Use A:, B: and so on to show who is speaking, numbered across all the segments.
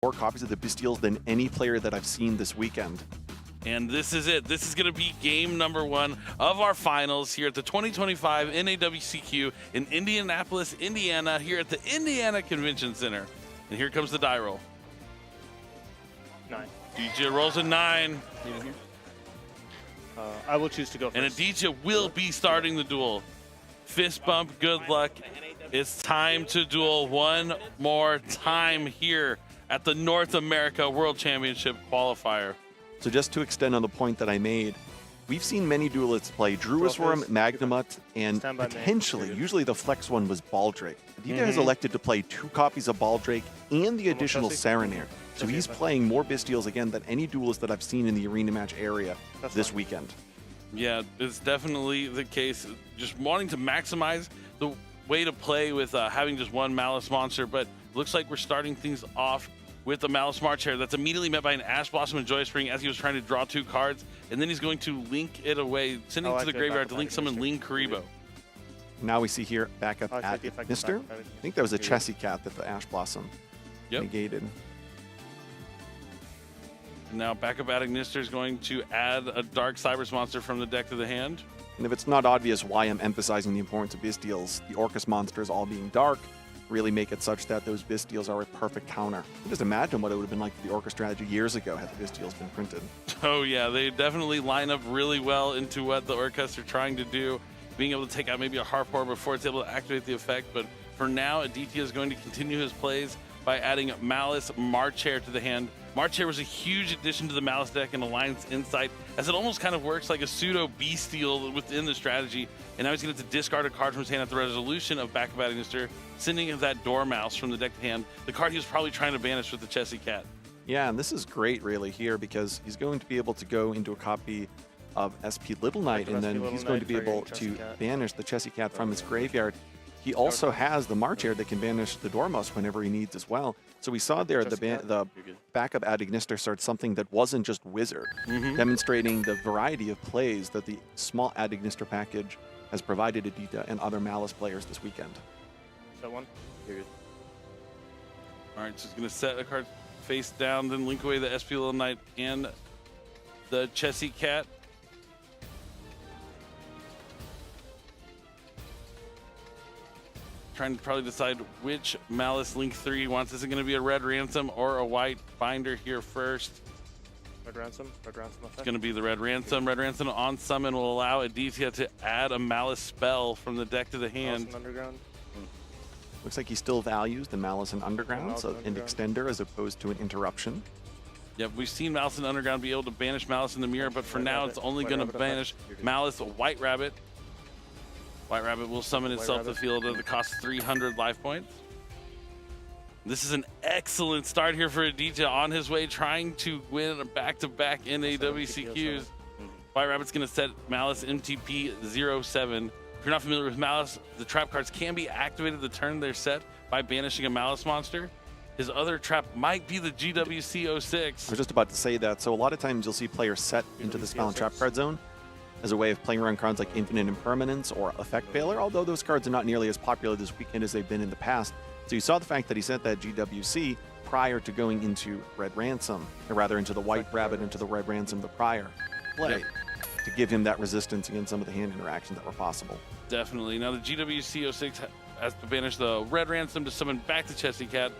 A: more copies of the BYSTIALs than any player that I've seen this weekend.
B: And this is it. This is going to be game number 1 of our finals here at the 2025 NAWCQ in Indianapolis, Indiana, here at the Indiana Convention Center. And here comes the die roll.
C: 9.
B: DJ rolls a 9.
C: I will choose to go first.
B: And Aditya will be starting the duel. Fist bump, good luck. It's time to duel one more time here at the North America World Championship qualifier.
A: So just to extend on the point that I made, we've seen many duelists play Druisworm, Magnamut, and potentially, usually the flex one was Baldrake. Aditya has elected to play 2 copies of Baldrake and the additional Serenair. So he's playing more BYSTIALs again than any duelist that I've seen in the arena match area this weekend.
B: Yeah, it's definitely the case. Just wanting to maximize the way to play with having just one Malice monster, but looks like we're starting things off with the Malice March here. That's immediately met by an Ash Blossom and Joy Spring as he was trying to draw 2 cards, and then he's going to link it away, sending it to the graveyard to link summon Ling Karibo.
A: Now we see here back up at Mister. I think that was a Chessie Cat that the Ash Blossom negated.
B: Now back up at Ignister is going to add a Dark Cybers monster from the deck to the hand.
A: And if it's not obvious why I'm emphasizing the importance of BYSTIALs, the ORCUST monsters all being dark really make it such that those BYSTIALs are a perfect counter. Just imagine what it would have been like for the ORCUST strategy years ago had the BYSTIALs been printed.
B: Oh yeah, they definitely line up really well into what the ORCUST are trying to do, being able to take out maybe a Harpor before it's able to activate the effect. But for now, Aditya is going to continue his plays by adding Malice Marchair to the hand. Marchair was a huge addition to the Malice deck and Alliance Insight, as it almost kind of works like a pseudo BYSTIAL within the strategy. And now he's going to discard a card from his hand at the resolution of Backup Ignister, sending him that Dormouse from the deck to hand, the card he was probably trying to banish with the Chessie Cat.
A: Yeah, and this is great really here because he's going to be able to go into a copy of SP Little Knight, and then he's going to be able to banish the Chessie Cat from his graveyard. He also has the Marchair that can banish the Dormouse whenever he needs as well. So we saw there the backup ad Ignister starts something that wasn't just Wizard, demonstrating the variety of plays that the small ad Ignister package has provided Aditya and other Malice players this weekend.
C: Set 1. You're good.
B: All right, so he's going to set a card face down, then link away the SP Little Knight and the Chessie Cat. Trying to probably decide which Malice Link 3 he wants. Is it going to be a red ransom or a white binder here first?
C: Red ransom effect.
B: It's going to be the red ransom. Red ransom on summon will allow Aditya to add a Malice spell from the deck to the hand.
C: Underground.
A: Looks like he still values the Malice and Underground, so an extender as opposed to an interruption.
B: Yep, we've seen Malice and Underground be able to banish Malice in the mirror, but for now it's only going to banish Malice White Rabbit. White Rabbit will summon itself to the field at the cost of 300 life points. This is an excellent start here for Aditya on his way, trying to win a back-to-back NAWCQs. White Rabbit's going to set Malice MTP 07. If you're not familiar with Malice, the trap cards can be activated the turn they're set by banishing a Malice monster. His other trap might be the GWC 06.
A: I was just about to say that. So a lot of times you'll see players set into the spell and trap card zone as a way of playing around cards like Infinite Impermanence or Effect Veiler, although those cards are not nearly as popular this weekend as they've been in the past. So you saw the fact that he sent that GWC prior to going into Red Ransom, or rather into the White Rabbit, into the Red Ransom the prior play, to give him that resistance against some of the hand interactions that were possible.
B: Definitely. Now the GWC 06 has to banish the Red Ransom to summon back the Chessie Cat.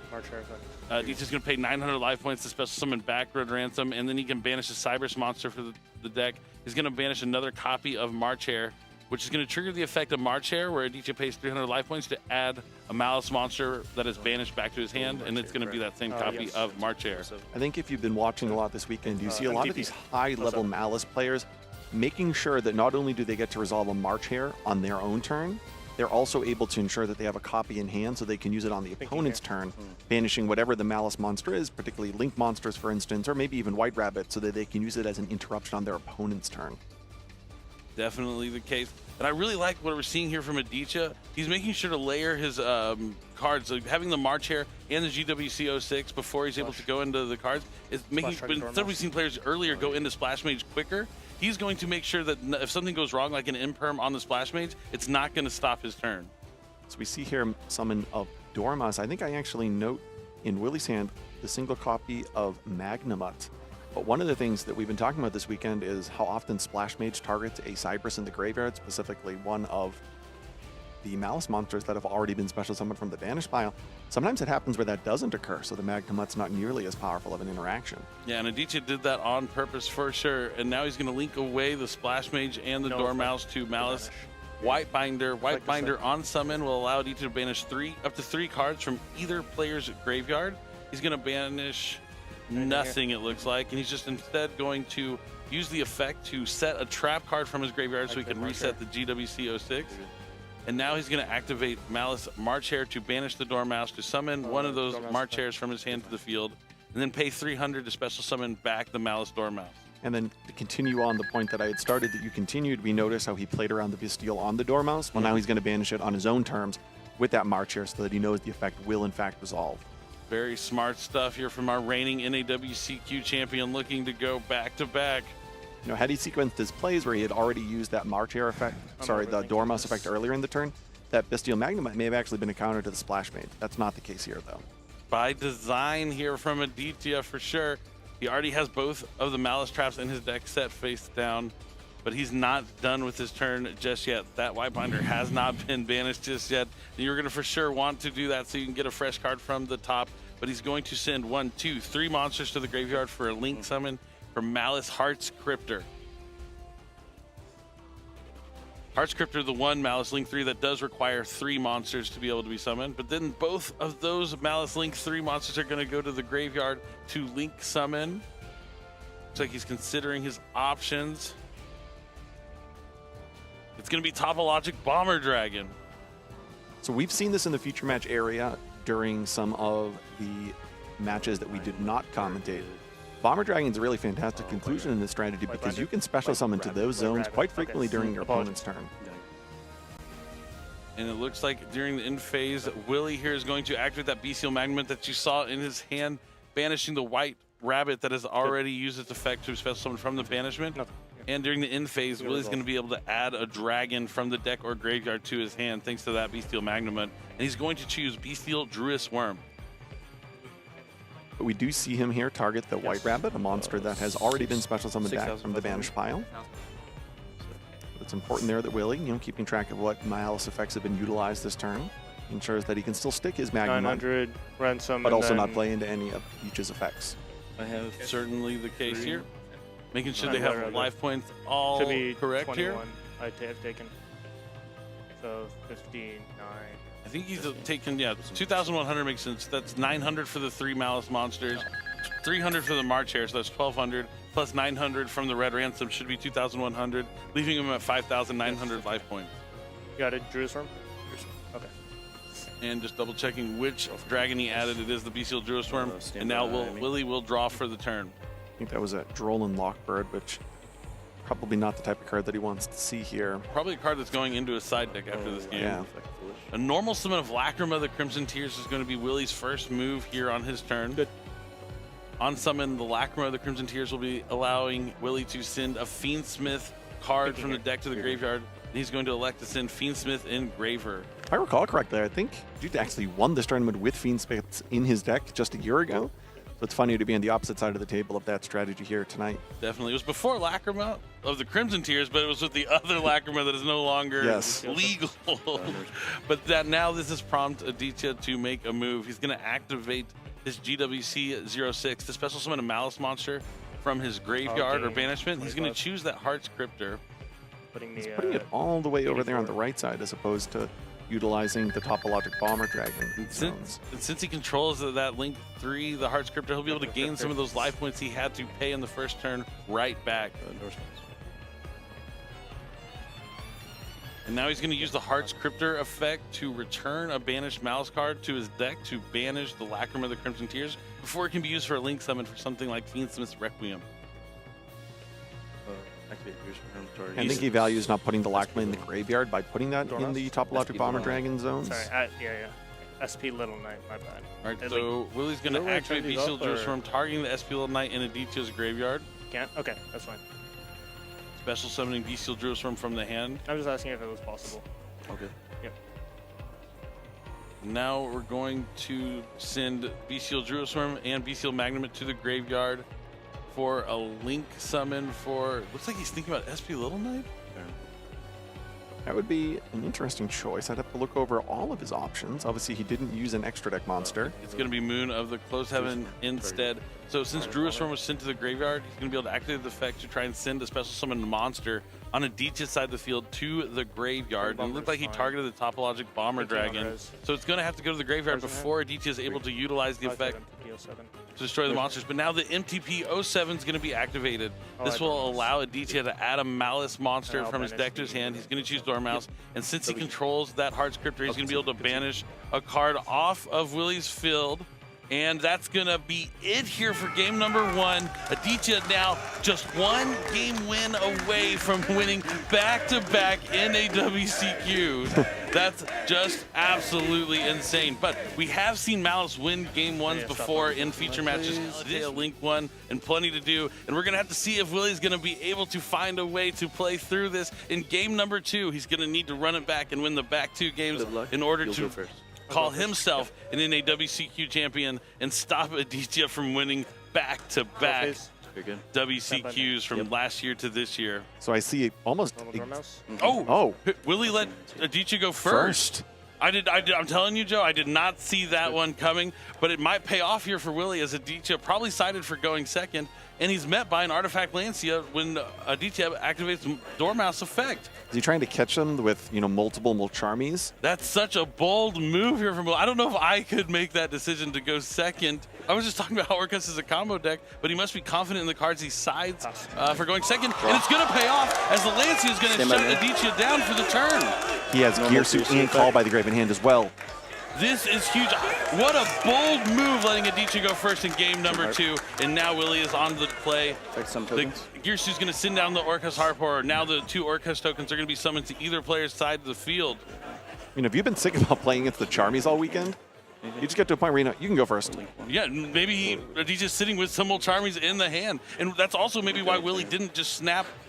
B: He's just going to pay 900 life points to special summon back Red Ransom, and then he can banish a Cybers monster for the deck. He's going to banish another copy of Marchair, which is going to trigger the effect of Marchair, where Aditya pays 300 life points to add a Malice monster that is banished back to his hand, and it's going to be that same copy of Marchair.
A: I think if you've been watching a lot this weekend, you see a lot of these high-level Malice players making sure that not only do they get to resolve a Marchair on their own turn, they're also able to ensure that they have a copy in hand so they can use it on the opponent's turn, banishing whatever the Malice monster is, particularly Link monsters, for instance, or maybe even White Rabbit, so that they can use it as an interruption on their opponent's turn.
B: Definitely the case. And I really like what we're seeing here from Aditya. He's making sure to layer his cards, like having the Marchair and the GWC 06 before he's able to go into the cards. It's making, but instead of we've seen players earlier go into Splash Mage quicker, he's going to make sure that if something goes wrong, like an Imperm on the Splash Mage, it's not going to stop his turn.
A: So we see here summon of Dormouse. I think I actually note in Willie's hand the single copy of Magnamut. But one of the things that we've been talking about this weekend is how often Splash Mage targets a Cypress in the graveyard, specifically one of the Malice monsters that have already been special summoned from the Banish pile. Sometimes it happens where that doesn't occur, so the Magnamut's not nearly as powerful of an interaction.
B: Yeah, and Aniteckzetto did that on purpose for sure, and now he's going to link away the Splash Mage and the Dormouse to Malice. White Binder on summon will allow Aniteckzetto to banish up to three cards from either player's graveyard. He's going to banish nothing, it looks like, and he's just instead going to use the effect to set a trap card from his graveyard so he can reset the GWC 06. And now he's going to activate Malice March Hare to banish the Dormouse, to summon one of those March Hares from his hand to the field, and then pay 300 to special summon back the Malice Dormouse.
A: And then to continue on the point that I had started, that you continued, we notice how he played around the BYSTIAL on the Dormouse. Well, now he's going to banish it on his own terms with that March Hare so that he knows the effect will in fact resolve.
B: Very smart stuff here from our reigning NAWCQ champion, looking to go back-to-back.
A: You know, had he sequenced his plays where he had already used that March Hare effect, the Dormouse effect earlier in the turn, that BYSTIAL Magnamut may have actually been a counter to the Splash Mage. That's not the case here, though.
B: By design here from Aditya for sure. He already has both of the Malice traps in his deck set face down, but he's not done with his turn just yet. That White Binder has not been banished just yet. You're going to for sure want to do that so you can get a fresh card from the top, but he's going to send 1, 2, 3 monsters to the graveyard for a link summon from Malice Hearts Cryptor. Hearts Cryptor, the one Malice Link 3 that does require 3 monsters to be able to be summoned, but then both of those Malice Link 3 monsters are going to go to the graveyard to link summon. Looks like he's considering his options. It's going to be Topologic Bomber Dragon.
A: So we've seen this in the feature match area during some of the matches that we did not commentate. Bomber Dragon's a really fantastic conclusion in this strategy because you can special summon to those zones quite frequently during your opponent's turn.
B: And it looks like during the end phase, Willie here is going to activate that BYSTIAL Magnamut that you saw in his hand, banishing the White Rabbit that has already used its effect to special summon from the banishment. And during the end phase, Willie's going to be able to add a dragon from the deck or graveyard to his hand thanks to that BYSTIAL Magnamut. And he's going to choose BYSTIAL Druid's Worm.
A: But we do see him here target the White Rabbit, a monster that has already been special summoned back from the Banish pile. It's important there that Willie, keeping track of what Malice effects have been utilized this turn, ensures that he can still stick his Magnum
C: 900 ransom,
A: but also not play into any of Peach's effects.
B: I have certainly the case here. Making sure they have life points all
C: to be
B: correct
C: 21,
B: here.
C: I've taken. So 59.
B: I think he's taken, 2,100 makes sense. That's 900 for the 3 Malice monsters, 300 for the March Hare, so that's 1,200, plus 900 from the Red Ransom should be 2,100, leaving him at 5,900 life points.
C: You got it, Druid's Worm? Okay.
B: And just double checking which dragon he added. It is the BYSTIAL Druid's Worm, and now Willie will draw for the turn.
A: I think that was a Drolan Lockbird, which probably not the type of card that he wants to see here.
B: Probably a card that's going into his side deck after this game.
A: Yeah.
B: A normal summon of Lacrima the Crimson Tears is going to be Willie's first move here on his turn.
C: Good.
B: On summon, the Lacrima the Crimson Tears will be allowing Willie to send a FIENDSMITH card from the deck to the graveyard. And he's going to elect to send FIENDSMITH Engraver.
A: If I recall correctly, I think Dude actually won this tournament with FIENDSMITH in his deck just a year ago. So it's funny to be on the opposite side of the table of that strategy here tonight.
B: Definitely. It was before Lacrima of the Crimson Tears, but it was with the other Lacrima that is no longer legal. But that now this has prompted Aditya to make a move. He's going to activate his GWC 06 to special summon a Malice monster from his graveyard or banishment. He's going to choose that Hearts Cryptor.
A: He's putting it all the way over there on the right side as opposed to utilizing the Topologic Bomber Dragon.
B: Since he controls that Link 3, the Hearts Cryptor, he'll be able to gain some of those life points he had to pay in the first turn right back. And now he's going to use the Hearts Cryptor effect to return a banished Malice card to his deck to banish the Lacrima of the Crimson Tears before it can be used for a link summon for something like FIENDSMITH's Requiem.
A: I think he values not putting the Lacrima in the graveyard by putting that in the Topologic Bomber Dragon zones.
C: Sorry, SP Little Knight, my bad.
B: Alright, so Willie's going to activate BYSTIAL Druid's Worm, targeting the SP Little Knight in Aditya's graveyard.
C: Can't? Okay, that's fine.
B: Special summoning BYSTIAL Druid's Worm from the hand.
C: I'm just asking if it was possible.
B: Okay.
C: Yep.
B: Now we're going to send Bestial Druisworm and Bestial Magnum to the graveyard for a link summon for. Looks like he's thinking about SP Little Knight.
A: That would be an interesting choice. I'd have to look over all of his options. Obviously, he didn't use an extra deck monster.
B: It's going to be Moon of the Closed Heaven instead. So since Druisworm was sent to the graveyard, he's going to be able to activate the effect to try and send a special summon monster on a Aditya side of the field to the graveyard. And it looked like he targeted the Topologic Bomber Dragon. So it's going to have to go to the graveyard before Aditya is able to utilize the effect to destroy the monsters. But now the MTP-07 is going to be activated. This will allow Aditya to add a Malice monster from his deck to his hand. He's going to choose Dormouse. And since he controls that hard scripter, he's going to be able to banish a card off of Willie's field. And that's going to be it here for game number 1. Aditya now just 1 game win away from winning back-to-back NAWCQ. That's just absolutely insane. But we have seen Malice win game 1s before in feature matches. A Link 1 and plenty to do. And we're going to have to see if Willie's going to be able to find a way to play through this. In game number 2, he's going to need to run it back and win the back 2 games in order to call himself an NAWCQ champion and stop Aditya from winning back-to-back WCQs from last year to this year.
A: So I see almost.
B: Willie let Aditya go first. I'm telling you, Joe, I did not see that one coming, but it might pay off here for Willie as Aditya probably sided for going second, and he's met by an Artifact Lancia when Aditya activates Dormouse effect.
A: Is he trying to catch them with, multiple Mulcharmies?
B: That's such a bold move here from Will. I don't know if I could make that decision to go second. I was just talking about how ORCUST is a combo deck, but he must be confident in the cards he sides for going second. And it's going to pay off as the Lancia is going to shut Aditya down for the turn.
A: He has Gear Suit and Call by the Grave in hand as well.
B: This is huge. What a bold move letting Aditya go first in game number 2. And now Willie is on the play. The Gear Suit's going to send down the ORCUST Harpor. Now the 2 ORCUST tokens are going to be summoned to either player's side of the field.
A: Have you been sick about playing against the Charmies all weekend? You just get to a point where you can go first.
B: Yeah, maybe Aditya's sitting with some Mulcharmies in the hand. And that's also maybe why Willie didn't just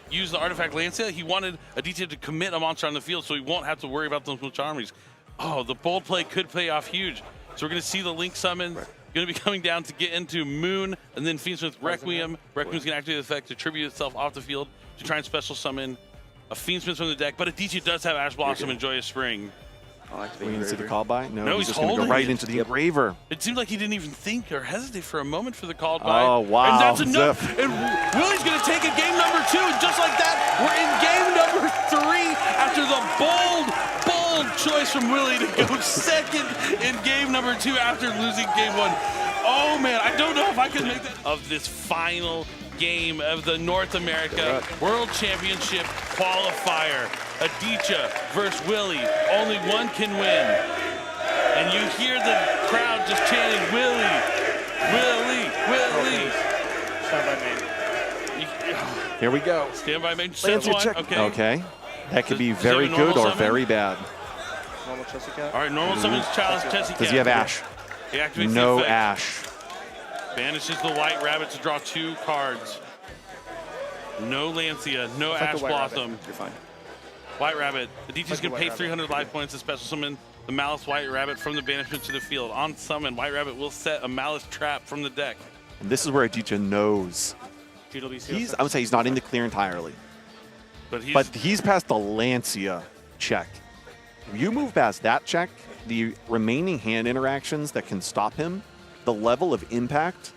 B: use the Artifact Lancia. He wanted Aditya to commit a monster on the field so he won't have to worry about those Mulcharmies. Oh, the bold play could pay off huge. So we're going to see the Link summons. Going to be coming down to get into Moon, and then FIENDSMITH Requiem. Requiem's going to activate the effect to tribute itself off the field to try and special summon a FIENDSMITH from the deck. But Aditya does have Ash Blossom and Joyous Spring.
A: We didn't see the call by? No,
B: he's
A: just going to go right into the engraver.
B: It seemed like he didn't even think or hesitate for a moment for the call by.
A: Oh, wow.
B: And that's enough. And Willie's going to take it game number 2. And just like that, we're in game number 3 after the bold choice from Willie to go second in game number 2 after losing game 1. Oh, man, I don't know if I could make that. Of this final game of the North America World Championship qualifier. Aditya versus Willie. Only one can win. And you hear the crowd just chanting, Willie, Willie, Willie.
C: Stand by main.
A: Here we go.
B: Stand by main.
A: Check. Okay. That could be very good or very bad.
C: Normal Chelsea Cat.
B: All right, normal summons Chalice Chelsea Cat.
A: Does he have Ash?
B: He activates
A: no
B: the effect.
A: Ash.
B: Banishes the White Rabbit to draw 2 cards. No Lancia, no Ash Blossom.
D: You're fine.
B: White Rabbit. Aditya's going to pay 300 life points to special summon the Malice White Rabbit from the banishment to the field. On summon, White Rabbit will set a Malice trap from the deck.
A: And this is where Aditya knows. I would say he's not in the clear entirely. But he's past the Lancia check. If you move past that check, the remaining hand interactions that can stop him, the level of impact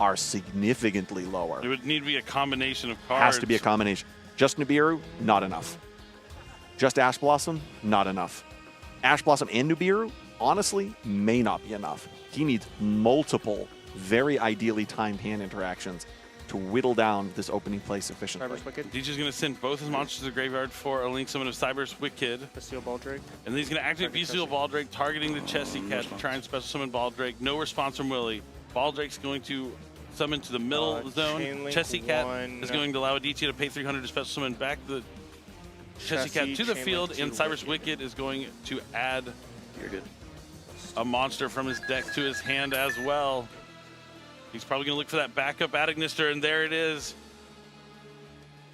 A: are significantly lower.
B: It would need to be a combination of cards.
A: Has to be a combination. Just Nibiru, not enough. Just Ash Blossom, not enough. Ash Blossom and Nibiru, honestly, may not be enough. He needs multiple, very ideally timed hand interactions to whittle down this opening play sufficiently.
B: Aditya's going to send both his monsters to the graveyard for a link summon of Cyber's Wicked.
C: Bestial Baldrake.
B: And then he's going to activate Bestial Baldrake, targeting the Chessie Cat to try and special summon Baldrake. No response from Willie. Baldrake's going to summon to the middle zone. Chessie Cat is going to allow Aditya to pay 300 to special summon back the Chessie Cat to the field, and Cyber's Wicked is going to add a monster from his deck to his hand as well. He's probably going to look for that backup Aniteckzetto, and there it is.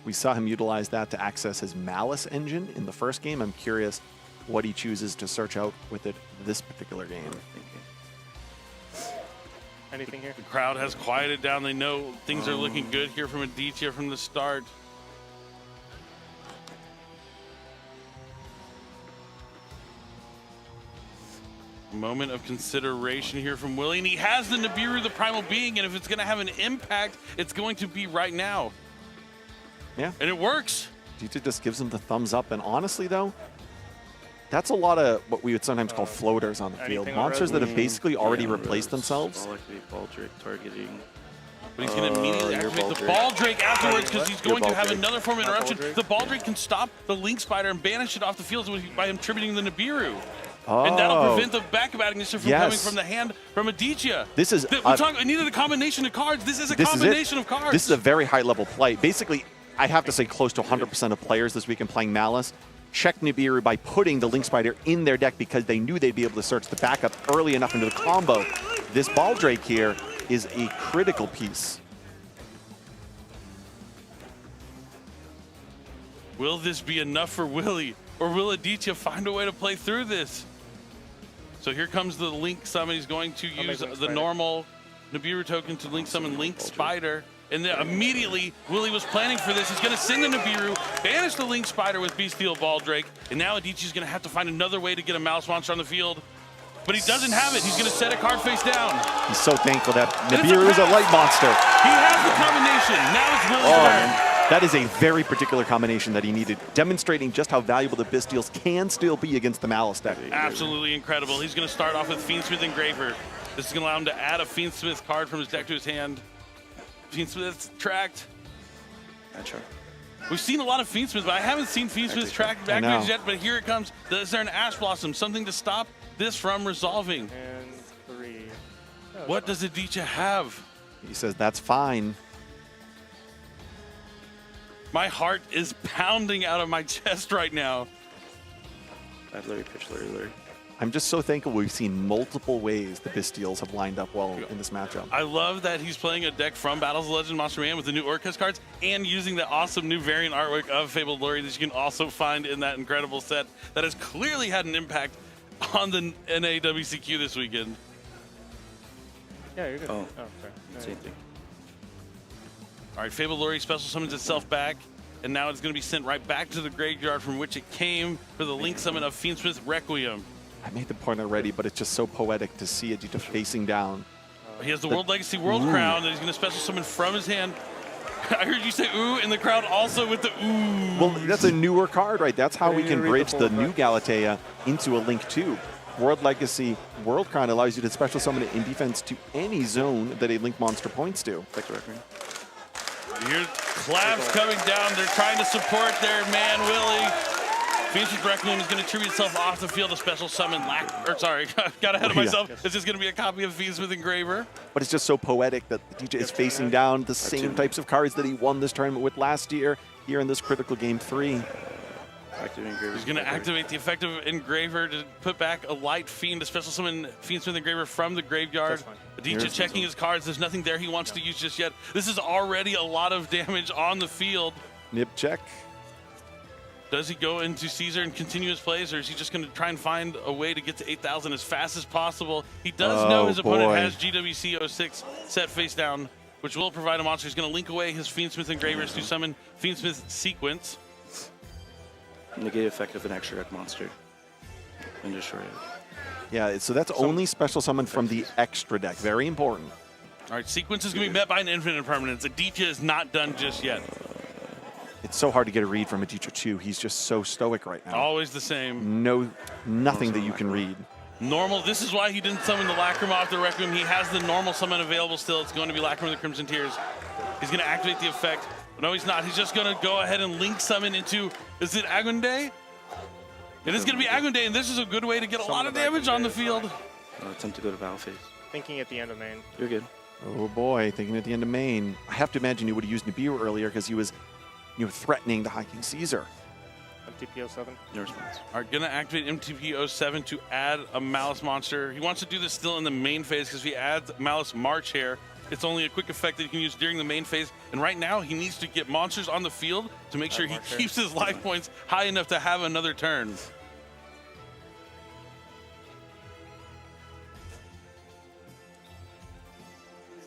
A: We saw him utilize that to access his Malice engine in the first game. I'm curious what he chooses to search out with it this particular game.
C: Anything here?
B: The crowd has quieted down. They know things are looking good here from Aditya from the start. Moment of consideration here from Willie, and he has the Nibiru, the Primal Being, and if it's going to have an impact, it's going to be right now.
A: Yeah.
B: And it works.
A: Aditya just gives him the thumbs up, and honestly, though, that's a lot of what we would sometimes call floaters on the field. Monsters that have basically already replaced themselves.
D: Baldrick targeting.
B: But he's going to immediately activate the Baldrake afterwards because he's going to have another form of interruption. The Baldrake can stop the Link Spider and banish it off the field by him tributing the Nibiru. And that'll prevent the back-of-batting from coming from the hand from Aditya.
A: This is
B: we needed a combination of cards. This is a combination of cards.
A: This is a very high-level play. Basically, I have to say close to 100% of players this weekend playing Malice checked Nibiru by putting the Link Spider in their deck because they knew they'd be able to search the backup early enough into the combo. This Baldrake here is a critical piece.
B: Will this be enough for Willie? Or will Aditya find a way to play through this? So here comes the Link Summon. He's going to use the normal Nibiru token to Link Summon Link Spider. And then immediately, Willie was planning for this. He's going to send the Nibiru, banish the Link Spider with BYSTIAL Baldrake, and now Aditya's going to have to find another way to get a Malice monster on the field. But he doesn't have it. He's going to set a card face down.
A: He's so thankful that Nibiru is a light monster.
B: He has the combination. Now it's Willie's turn.
A: That is a very particular combination that he needed, demonstrating just how valuable the BYSTIALs can still be against the Malice deck.
B: Absolutely incredible. He's going to start off with Fiendsmith Engraver. This is going to allow him to add a Fiendsmith card from his deck to his hand. Fiendsmith's tracked.
D: Sure.
B: We've seen a lot of Fiendsmith, but I haven't seen Fiendsmith tracked backwards yet, but here it comes. Is there an Ash Blossom? Something to stop this from resolving.
C: And 3.
B: What does Aditya have?
A: He says, that's fine.
B: My heart is pounding out of my chest right now.
D: Larry pitch, Larry.
A: I'm just so thankful we've seen multiple ways the BYSTIALs have lined up well in this matchup.
B: I love that he's playing a deck from Battles of Legend Monster Man with the new ORCUST cards and using the awesome new variant artwork of Fabled Glory that you can also find in that incredible set that has clearly had an impact on the NAWCQ this weekend.
C: Yeah, you're good.
D: Oh,
C: sorry.
D: same thing.
B: All right, Fabled Glory special summons itself back, and now it's going to be sent right back to the graveyard from which it came for the Link Summon of Fiendsmith Requiem.
A: I made the point already, but it's just so poetic to see Aditya facing down.
B: He has the World Legacy World Crown that he's going to special summon from his hand. I heard you say ooh in the crowd also with the ooh.
A: Well, that's a newer card, right? That's how we can bridge the new Galatea into a Link 2. World Legacy World Crown allows you to special summon it in defense to any zone that a Link monster points to.
B: Here's claps coming down. They're trying to support their man, Willie. Fiendsmith Requiem is going to tribute itself off the field to special summon got ahead of myself. This is going to be a copy of Fiendsmith Engraver.
A: But it's just so poetic that the DJ is facing down the same types of cards that he won this tournament with last year here in this critical game 3.
B: He's going to activate the effective Engraver to put back a Light Fiend to special summon Fiendsmith Engraver from the graveyard. Aditya checking his cards. There's nothing there he wants to use just yet. This is already a lot of damage on the field.
A: Nib check.
B: Does he go into Caesar and continue his plays, or is he just going to try and find a way to get to 8,000 as fast as possible? He does know his opponent has GWC 06 set face down, which will provide a monster. He's going to link away his Fiendsmith Engravers to summon Fiendsmith Sequence.
D: Negate effect of an extra deck monster and destroy it.
A: Yeah, so that's only special summon from the extra deck. Very important.
B: All right, Sequence is going to be met by an infinite permanence. Aditya is not done just yet.
A: It's so hard to get a read from Aditya too. He's just so stoic right now.
B: Always the same.
A: Nothing that you can read.
B: Normal. This is why he didn't summon the Lacrima off the Requiem. He has the normal summon available still. It's going to be Lacrima of the Crimson Tears. He's going to activate the effect. But no, he's not. He's just going to go ahead and link summon into, is it Agunde? It is going to be Agunde, and this is a good way to get a lot of damage on the field.
D: Attempt to go to battle phase.
C: Thinking at the end of main.
D: You're good.
A: Oh boy, thinking at the end of main. I have to imagine he would have used Nibiru earlier because he was threatening the High King Caesar.
C: MTP 07.
D: No response.
B: Are going to activate MTP 07 to add a Malice monster. He wants to do this still in the main phase because if he adds Malice March here, it's only a quick effect that he can use during the main phase. And right now, he needs to get monsters on the field to make sure he keeps his life points high enough to have another turn.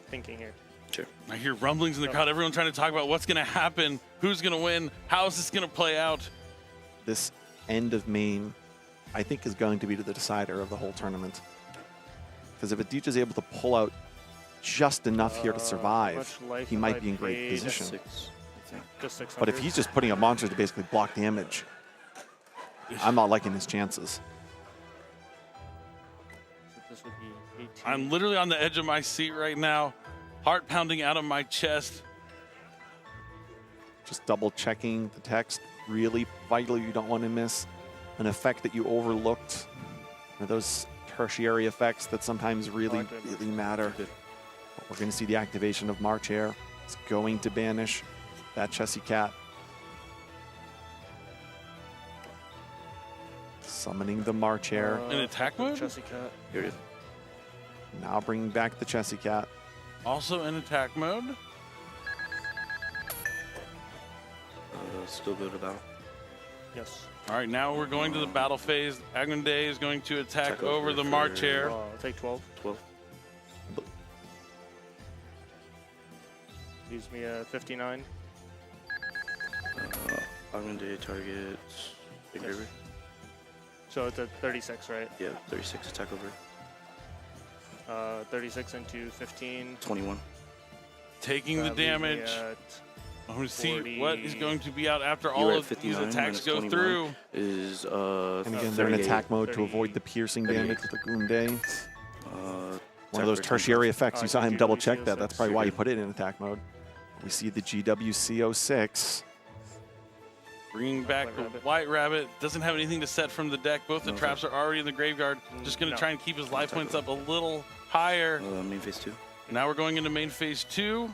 C: thinking here.
D: Sure.
B: I hear rumblings in the crowd. Everyone trying to talk about what's going to happen, who's going to win, how is this going to play out.
A: This end of main, I think, is going to be the decider of the whole tournament. Because if Aditya is able to pull out just enough here to survive, he might be in great position.
D: 6, I think.
C: Just 600.
A: But if he's just putting up monsters to basically block damage, I'm not liking his chances.
C: So this would be 18.
B: I'm literally on the edge of my seat right now, heart pounding out of my chest.
A: Just double checking the text. Really vital, you don't want to miss an effect that you overlooked. Those tertiary effects that sometimes really matter. We're going to see the activation of March Air. It's going to banish that Chessy Cat. Summoning the March Air.
B: In attack mode?
C: Chessy Cat.
D: Here it is.
A: Now bringing back the Chessy Cat.
B: Also in attack mode.
D: Still go to battle.
C: Yes.
B: All right, now we're going to the battle phase. Agronde is going to attack over the March Air.
C: I'll take 12.
D: 12.
C: Use me a 59.
D: I'm going to target Engraver.
C: So it's a 36, right?
D: Yeah, 36 attack over.
C: 36 into 15.
D: 21.
B: Taking the
C: That leaves me
B: damage.
C: at
B: I'm going to see
C: 40.
B: what is going to be out after
D: You
B: all
D: were at
B: of
D: 59,
B: these attacks
D: minus
B: go
D: 21
B: through.
D: Is
A: And again, they're in
D: 38.
A: attack mode to avoid the piercing damage with the Gunde. One of those tertiary effects. You saw him double check that. That's probably why he put it in attack mode. We see the GWC06.
B: Bringing back the White Rabbit. Doesn't have anything to set from the deck. Both the traps are already in the graveyard. Just going to try and keep his life points up a little higher.
D: Main phase 2.
B: Now we're going into main phase 2.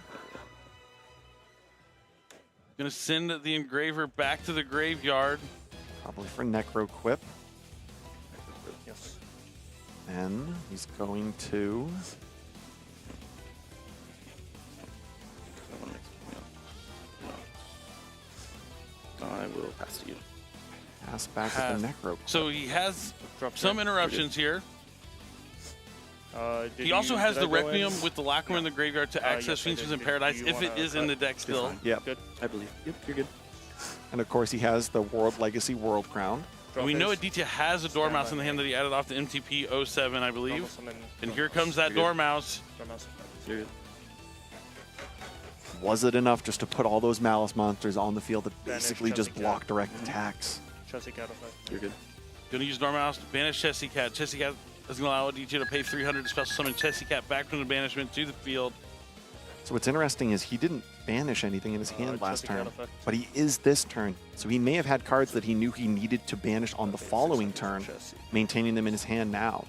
B: Going to send the Engraver back to the graveyard.
A: Probably for Necro Quip.
C: Yes.
A: And he's going to...
D: I will pass to you.
A: pass back with the Necro Quip.
B: So he has
C: Drop
B: some
C: turn.
B: interruptions here.
C: Did
B: He also has
C: did
B: the
C: I go
B: Requiem
C: in?
B: with the Lacquer in the graveyard to access
C: yes, I
B: Features
C: did.
B: in
C: Do
B: Paradise
C: you
B: if it
C: wanna
B: is in the deck still.
D: fine.
A: Yep.
C: Good.
D: I believe. Yep, you're good.
A: And of course, he has the World Legacy World Crown.
B: And we know
C: phase.
B: Aditya has a Dormouse in the hand that he added off the MTP 07, I believe.
C: Normal summon.
B: And here comes that
D: You're good.
B: Dormouse.
C: Dormouse.
D: You're good.
A: Was it enough just to put all those Malice monsters on the field that
C: Banish
A: basically just
C: Chessy
A: block
C: Cat.
A: direct attacks?
C: Chessy Cat effect.
D: You're good.
B: Going to use Dormouse to banish Chessy Cat. Chessy Cat is going to allow Aditya to pay 300 to special summon Chessy Cat back from the banishment to the field.
A: So what's interesting is he didn't banish anything in his hand last
C: Chessy Cat
A: turn,
C: effect.
A: but he is this turn. So he may have had cards that he knew he needed to banish on the following turn,
C: Chessy.
A: maintaining them in his hand now.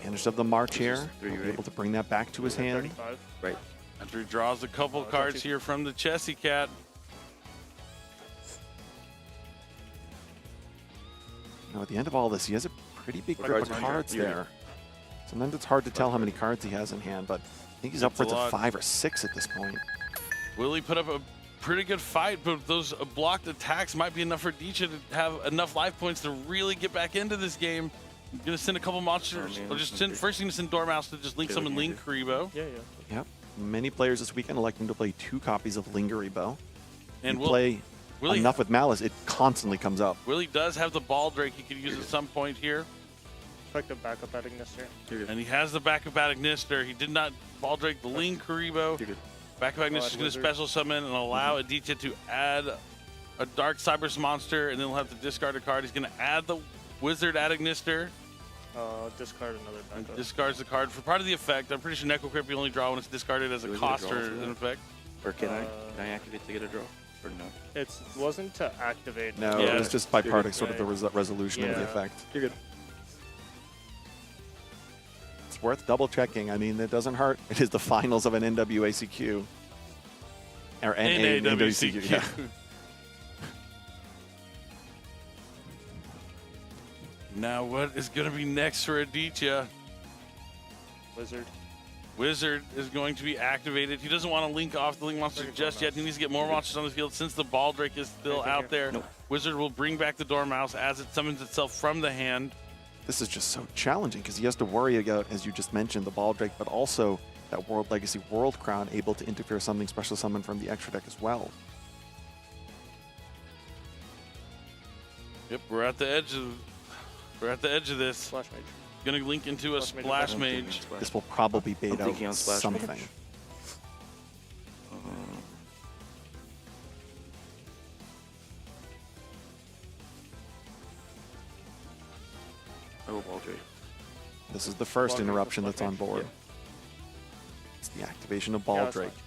A: Banish of the March here.
D: Three,
A: He'll be
D: right?
A: able to bring that back to his hand.
C: 35.
D: Right.
B: After he draws a couple
C: it's
B: cards
C: actually-
B: here from the Chessy Cat.
A: Now, at the end of all this, he has a pretty big group
D: Cards
A: of
D: in
A: cards
D: hand.
A: there. Sometimes it's hard to tell how many cards he has in hand, but I think he's
B: That's a
A: upwards of
B: lot.
A: 5 or 6 at this point.
B: Willie put up a pretty good fight, but those blocked attacks might be enough for Aditya to have enough life points to really get back into this game. I'm going to send a couple monsters,
D: man,
B: or just
D: that's
B: send,
D: good.
B: first you're going to send Dormouse to just link
D: Okay,
B: summon
D: what
B: Link
D: can
B: Karibo.
C: Yeah, yeah.
A: Yep. Many players this weekend electing to play 2 copies of Lingery-Bow.
B: And
A: you play
B: Willie,
A: enough with Malice, it constantly comes up.
B: Willie does have the Ball Drake he could use at some point here.
C: Effective backup at Ignister.
D: You're good.
B: And he has the backup at Ignister. He did not Ball Drake the Link Karibo.
D: You're good.
B: Backup Ignister is going to
C: Wizard.
B: special summon and allow Aditya to add a Dark Cyberse monster, and then he'll have to discard a card. He's going to add the Wizard at Ignister.
C: Discard another backup.
B: Discards the card for part of the effect. I'm pretty sure Necro Crypt you only draw when it's discarded as a
D: Was it a
B: cost
D: draw
B: or
D: for that?
B: an effect.
D: Or can
C: Uh,
D: I activate to get a draw? Or no?
C: It wasn't to activate.
A: No,
B: Yeah.
A: it was just by
D: You're
A: part
D: good.
A: of sort of the resolution of the
C: Yeah.
A: effect.
D: You're good.
A: It's worth double checking. I mean, it doesn't hurt. It is the finals of an NWACQ. Or NAWCQ. Yeah.
B: Now what is going to be next for Aditya?
C: Wizard.
B: Wizard is going to be activated. He doesn't want to link off the Link monster
C: Bring it
B: just yet.
C: Dormouse.
B: He needs to get more monsters on the field since the Ball Drake is still
C: Anything
B: out
C: here?
B: there.
D: Nope.
B: Wizard will bring back the Dormouse as it summons itself from the hand.
A: This is just so challenging because he has to worry about, as you just mentioned, the Ball Drake, but also that World Legacy World Crown, able to interfere something special summon from the extra deck as well.
B: Yep, we're at the edge of this.
C: Splash Mage.
B: Gonna link into a Splash Mage.
A: This will probably bait out
D: thinking on Splash
A: something.
D: Mage. Oh, Baldrick.
A: This is the first
C: Baldrick
A: interruption
C: with
A: that's on
C: Splash
A: board.
C: Mage.
A: It's the activation of
C: Yeah, that's
A: Baldrick.
C: fine.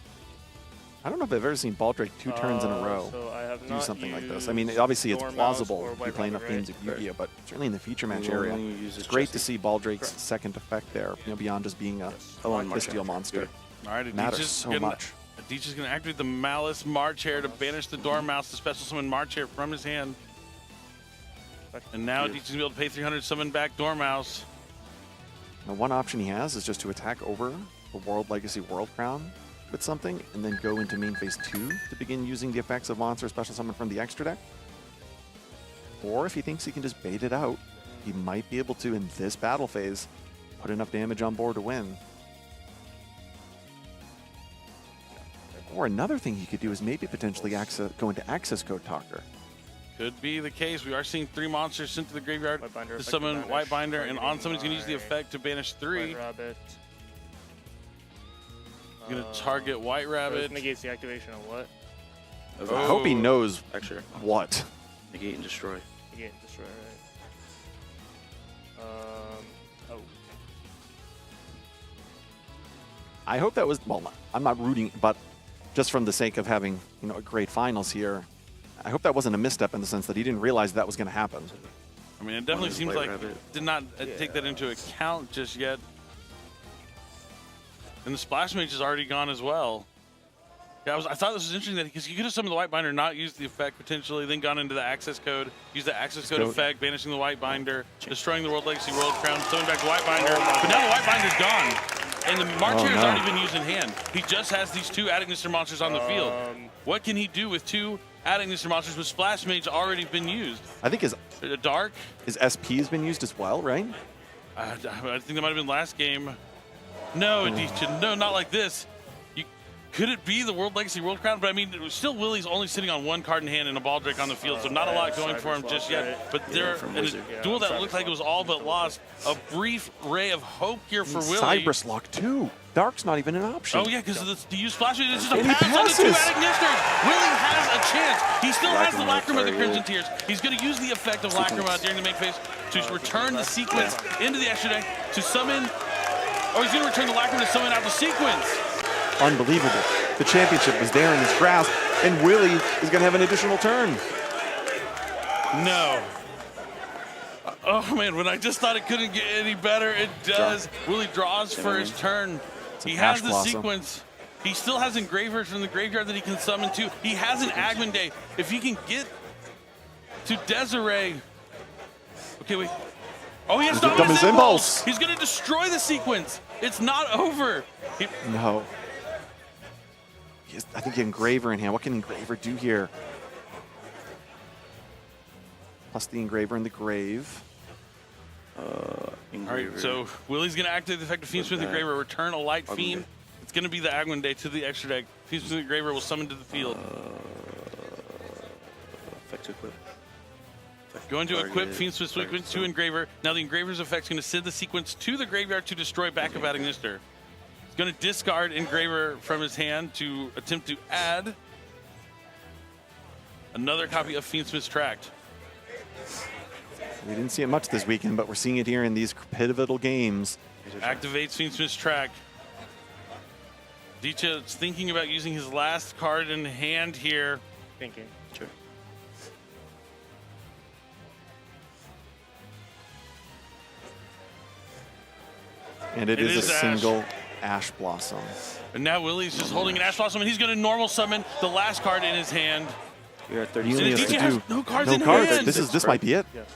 A: I don't know if I've ever seen Baldrick 2 turns in a row
C: So I have
A: do
C: not
A: something like this.
C: used
A: I mean, obviously it's
C: Dormouse
A: plausible
C: or
A: to be
C: White
A: playing
C: Rabbit,
A: up themes
C: right?
A: of Yu-Gi-Oh, but certainly in the feature match
D: We'll
A: area,
D: only use
A: it's
D: his
A: great to
D: Jesse.
A: see Baldrick's
C: Correct.
A: second effect there, you know, beyond just being a
D: March
A: bestial
D: after.
A: monster.
D: Good.
B: All right,
A: Matters so much.
B: Adich's gonna activate the Malice March Hare to banish the Dormouse, to special summon March Hare from his hand. And now Adich's gonna be able to pay 300, summon back Dormouse.
A: Now, one option he has is just to attack over the World Legacy World Crown with something, and then go into main phase 2 to begin using the effects of monster special summon from the extra deck. Or if he thinks he can just bait it out, he might be able to, in this battle phase, put enough damage on board to win. Or another thing he could do is maybe potentially go into access code talker.
B: Could be the case. We are seeing 3 monsters sent to the graveyard
C: White Binder
B: to
C: effect
B: summon
C: banish.
B: White Binder, and on
C: Targeting
B: someone's gonna use the
C: my
B: effect to banish 3.
C: White Rabbit.
B: Gonna target White Rabbit.
C: Negates the activation of what?
A: I hope he knows
D: Extra.
A: what.
D: Negate and destroy.
C: Negate and destroy, right? Oh.
A: I hope that was, well, I'm not rooting, but just from the sake of having, you know, a great finals here, I hope that wasn't a misstep in the sense that he didn't realize that was going to happen.
B: I mean, it definitely
D: is
B: seems
D: White
B: like
D: Rabbit.
B: did not take that into account just yet. And the Splash Mage is already gone as well. Yeah, I thought this was interesting that because you could have summoned the White Binder, not used the effect potentially, then gone into the access code, used the access code effect, banishing the White Binder, destroying the World Legacy World Crown, summoning back the White Binder, but now the White Binder's gone. And the March Hare has already been used in hand. He just has these 2 Aniteckzetto monsters on the field. What can he do with 2 Aniteckzetto monsters with Splash Mage already been used?
A: I think his
B: Dark?
A: SP has been used as well, right?
B: I think that might have been last game. No, no, not like this. Could it be the World Legacy World Crown? But I mean, still Willie's only sitting on 1 card in hand and a Baldrick on the field, so not a lot going for him just yet. But there, in a duel that looked like it was all but lost, a brief ray of hope here for Willie.
A: Cypress Lock too. Dark's not even an option.
B: Oh yeah, because the use Splash Mage, it's just a
A: And he
B: pass on the 2
A: passes.
B: Aniteckzettos. Willie has a chance. He still has the
D: Lacrima
B: Lacrima of the
D: target.
B: Crimson Tears. He's going to use the effect of Lacrima during the main phase to return the sequence into the extra deck to summon, or he's going to return the Lacrima to summon out the sequence.
A: Unbelievable. The championship was there in his grasp, and Willie is going to have an additional turn.
B: No. Oh man, when I just thought it couldn't get any better, it does. Willie draws for his turn. He has the sequence. He still has engravers from the graveyard that he can summon to. He has an Agman Day. If he can get to Desiree. Okay, wait. Oh, he has Dominus Impulse. He's going to destroy the sequence. It's not over.
A: No. I think Engraver in hand. What can Engraver do here? Plus the Engraver in the grave.
B: All right, so Willie's going to activate the effect of FIENDSMITH Engraver, return a Light Fiend. It's going to be the Agman Day to the extra deck. FIENDSMITH Engraver will summon to the field.
D: Effect to equip.
B: Going to equip FIENDSMITH sequence to Engraver. Now the Engraver's effect is going to send the sequence to the graveyard to destroy backup Aniteckzetto. He's going to discard Engraver from his hand to attempt to add another copy of FIENDSMITH's Tract.
A: We didn't see it much this weekend, but we're seeing it here in these pivotal games.
B: Activates FIENDSMITH's Tract. Dicha is thinking about using his last card in hand here.
C: Thinking.
D: Sure.
A: And it is a single Ash Blossom.
B: And now Willie's just holding an Ash Blossom, and he's going to normal summon the last card in his hand.
D: You're at
A: He only
D: 36.
A: has to
B: DJ has
A: do
B: no cards
A: no
B: in
A: cards.
B: hand.
A: This might be it.
C: Yes.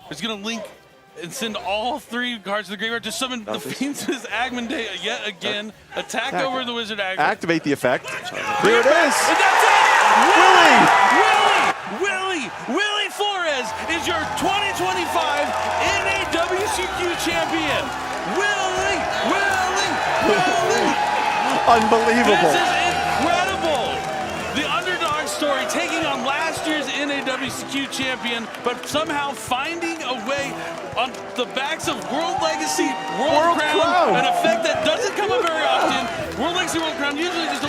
B: He's going to link and send all 3 cards to the graveyard to summon the FIENDSMITH Agman Day yet again. Attack over the Wizard Agman.
A: Activate the effect. Here it is.
B: And that's it!
A: Willie!
B: Willie Flores says is your 2025 NAWCQ champion, Willie.
A: Unbelievable.
B: This is incredible. The underdog story taking on last year's NAWCQ champion, but somehow finding a way on the backs of World Legacy, World Crown, an effect that doesn't come up very often. World Legacy, World Crown, usually just a